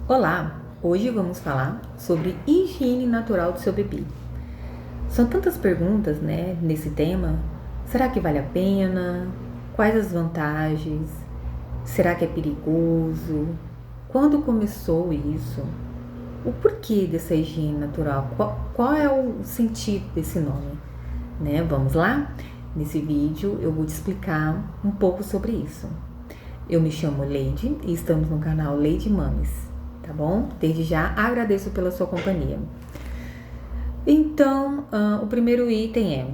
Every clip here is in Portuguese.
Olá! Hoje vamos falar sobre higiene natural do seu bebê. São tantas perguntas, né, nesse tema. Será que vale a pena? Quais as vantagens? Será que é perigoso? Quando começou isso? O porquê dessa higiene natural? Qual é o sentido desse nome? Né? Vamos lá? Nesse vídeo eu vou te explicar um pouco sobre isso. Eu me chamo Leide e estamos no canal Leide Mames, tá bom? Desde já agradeço pela sua companhia. Então, o primeiro item é: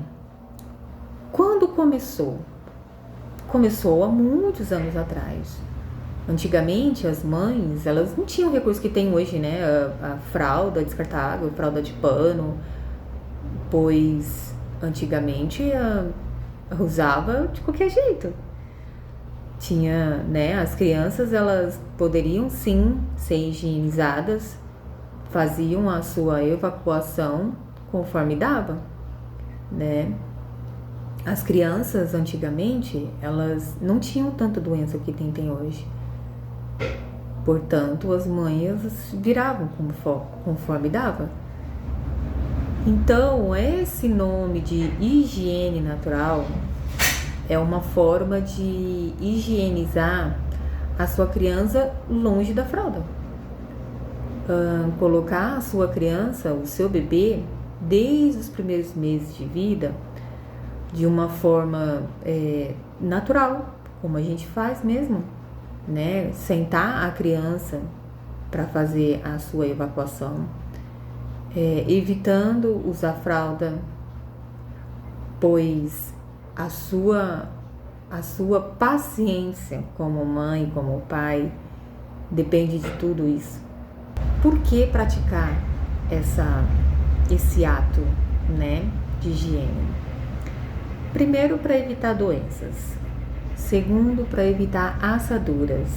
quando começou? Começou há muitos anos atrás. Antigamente, as mães, elas não tinham o recurso que tem hoje, né? A fralda descartável, fralda de pano, pois antigamente usava de qualquer jeito. Tinha, né? As crianças, elas poderiam sim ser higienizadas, faziam a sua evacuação conforme dava, né? As crianças antigamente, elas não tinham tanta doença que tem hoje. Portanto, as mães viravam conforme dava. Então, esse nome de higiene natural é uma forma de higienizar a sua criança longe da fralda. Colocar a sua criança, o seu bebê, desde os primeiros meses de vida, de uma forma natural, como a gente faz mesmo, né? Sentar a criança para fazer a sua evacuação, evitando usar fralda, pois a sua paciência como mãe, como pai, depende de tudo isso. Por que praticar esse ato, né, de higiene? Primeiro, para evitar doenças. Segundo, para evitar assaduras.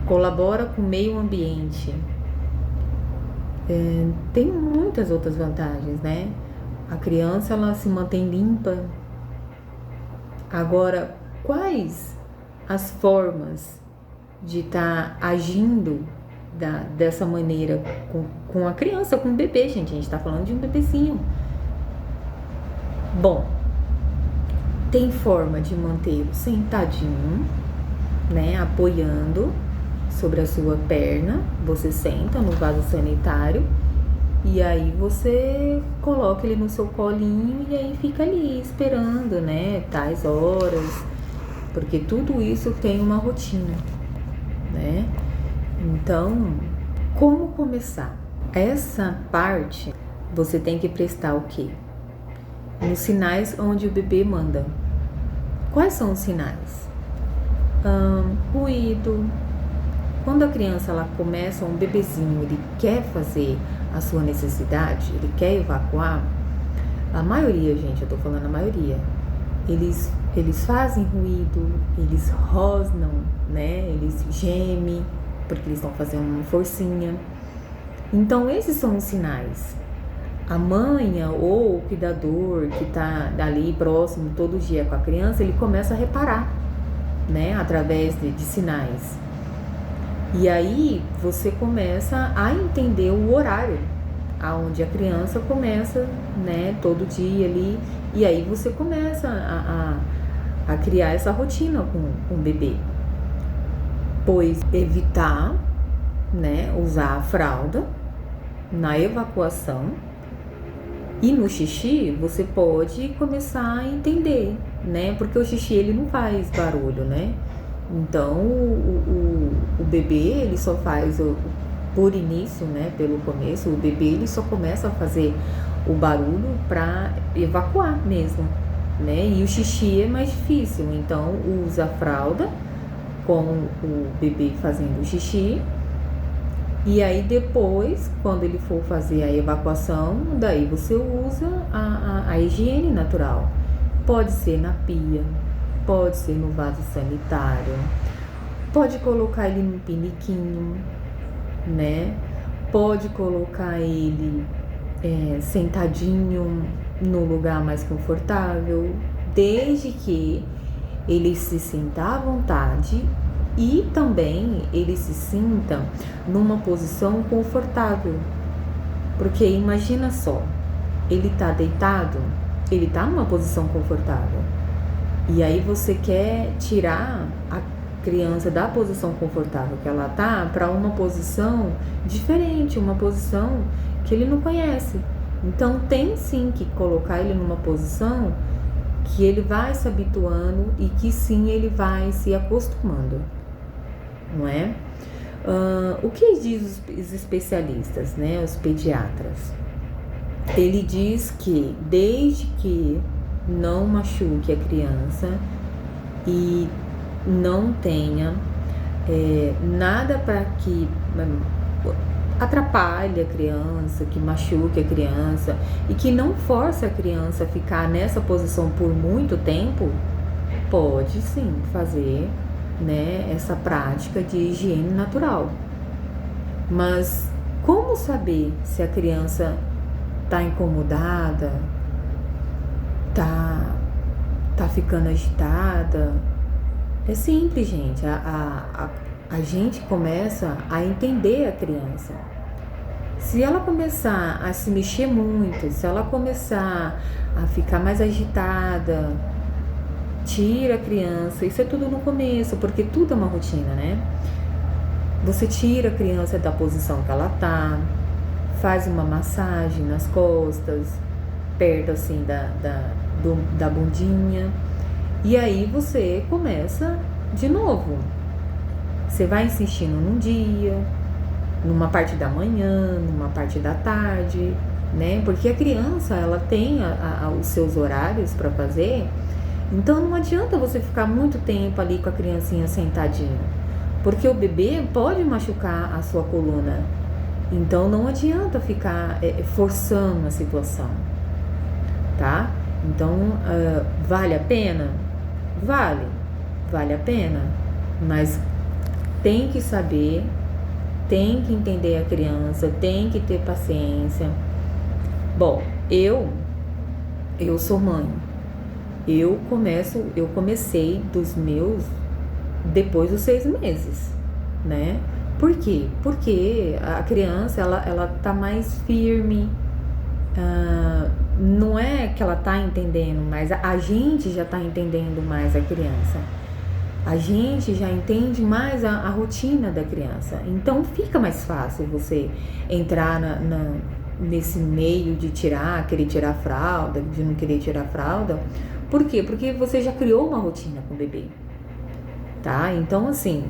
Colabora com o meio ambiente. Tem muitas outras vantagens, né? A criança, ela se mantém limpa. Agora, quais as formas de estar agindo dessa maneira com a criança, com o bebê, gente? A gente tá falando de um bebezinho. Bom, tem forma de mantê-lo sentadinho, né? Apoiando sobre a sua perna. Você senta no vaso sanitário e aí você coloca ele no seu colinho e aí fica ali esperando, né? Tais horas, porque tudo isso tem uma rotina, né? Então, como começar? Essa parte você tem que prestar o quê? Nos sinais onde o bebê manda. Quais são os sinais? Ruído. Quando a criança, ela começa, um bebezinho, ele quer fazer a sua necessidade, ele quer evacuar, a maioria, gente, eu tô falando a maioria, eles fazem ruído, eles rosnam, né? Eles gemem, porque eles estão fazendo uma forcinha. Então, esses são os sinais. A mãe ou o cuidador que tá ali próximo todo dia com a criança, ele começa a reparar, né? Através de sinais. E aí você começa a entender o horário aonde a criança começa, né, todo dia ali, e aí você começa a criar essa rotina com o bebê. Pois evitar, né, usar a fralda na evacuação, e no xixi você pode começar a entender, né, porque o xixi, ele não faz barulho, né? Então, o bebê, ele só faz, por início, né, pelo começo, o bebê, ele só começa a fazer o barulho para evacuar mesmo, né? E o xixi é mais difícil, então usa a fralda com o bebê fazendo o xixi. E aí depois, quando ele for fazer a evacuação, daí você usa a higiene natural. Pode ser na pia, pode ser no vaso sanitário, pode colocar ele num piniquinho, né? Pode colocar ele sentadinho no lugar mais confortável, desde que ele se sinta à vontade e também ele se sinta numa posição confortável. Porque imagina só, ele tá deitado, ele tá numa posição confortável. E aí você quer tirar a criança da posição confortável que ela tá para uma posição diferente, uma posição que ele não conhece. Então tem sim que colocar ele numa posição que ele vai se habituando e que sim ele vai se acostumando, não é? O que diz os especialistas, né, os pediatras? Ele diz que desde que não machuque a criança e não tenha nada para que atrapalhe a criança, que machuque a criança e que não force a criança a ficar nessa posição por muito tempo, pode sim fazer, né, essa prática de higiene natural. Mas como saber se a criança tá incomodada, tá ficando agitada? É simples, gente. A gente começa a entender a criança. Se ela começar a se mexer muito, se ela começar a ficar mais agitada, tira a criança. Isso é tudo no começo, porque tudo é uma rotina, né? Você tira a criança da posição que ela tá, faz uma massagem nas costas, perto assim da bundinha. E aí você começa de novo. Você vai insistindo num dia, numa parte da manhã, numa parte da tarde, né? Porque a criança, ela tem os seus horários para fazer. Então não adianta você ficar muito tempo ali com a criancinha sentadinha, porque o bebê pode machucar a sua coluna. Então não adianta ficar forçando a situação, tá? Então vale a pena? Vale a pena, mas tem que saber, tem que entender a criança, tem que ter paciência. Bom, eu sou mãe. Eu comecei dos meus depois dos 6 meses, né? Por quê? Porque a criança, ela tá mais firme, não é que ela tá entendendo, mas a gente já tá entendendo mais a criança. A gente já entende mais a rotina da criança. Então fica mais fácil você entrar nesse meio de querer tirar a fralda, de não querer tirar a fralda. Por quê? Porque você já criou uma rotina com o bebê, tá? Então, assim,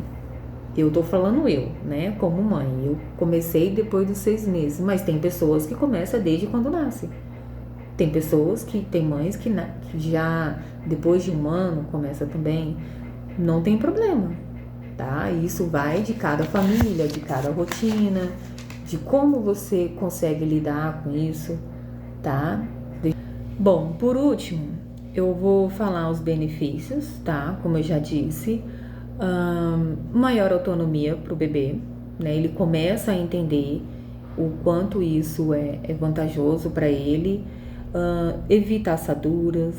eu tô falando né, como mãe. Eu comecei depois dos 6 meses, mas tem pessoas que começam desde quando nasce. Tem mães que já depois de 1 ano começa também. Não tem problema, tá? Isso vai de cada família, de cada rotina, de como você consegue lidar com isso, tá? Bom, por último, eu vou falar os benefícios, tá? Como eu já disse, maior autonomia para o bebê, né? Ele começa a entender o quanto isso é vantajoso para ele, evita assaduras,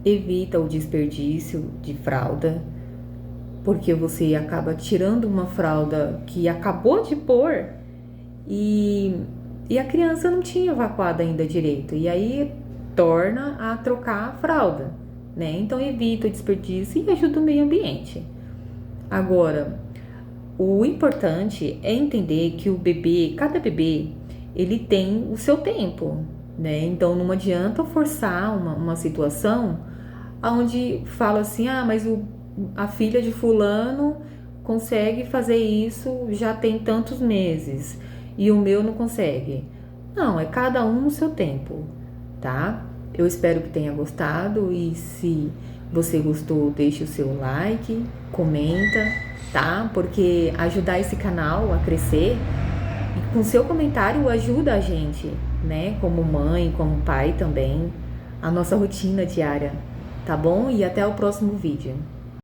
evita o desperdício de fralda, porque você acaba tirando uma fralda que acabou de pôr e a criança não tinha evacuado ainda direito, e aí torna a trocar a fralda, né? Então evita o desperdício e ajuda o meio ambiente. Agora, o importante é entender que cada bebê, ele tem o seu tempo, né? Então não adianta forçar uma situação onde fala assim, mas a filha de fulano consegue fazer isso já tem tantos meses e o meu não consegue. Não, é cada um no seu tempo, tá? Eu espero que tenha gostado e se você gostou, deixe o seu like, comenta, tá? Porque ajudar esse canal a crescer e com seu comentário ajuda a gente, né? Como mãe, como pai também, a nossa rotina diária, tá bom? E até o próximo vídeo.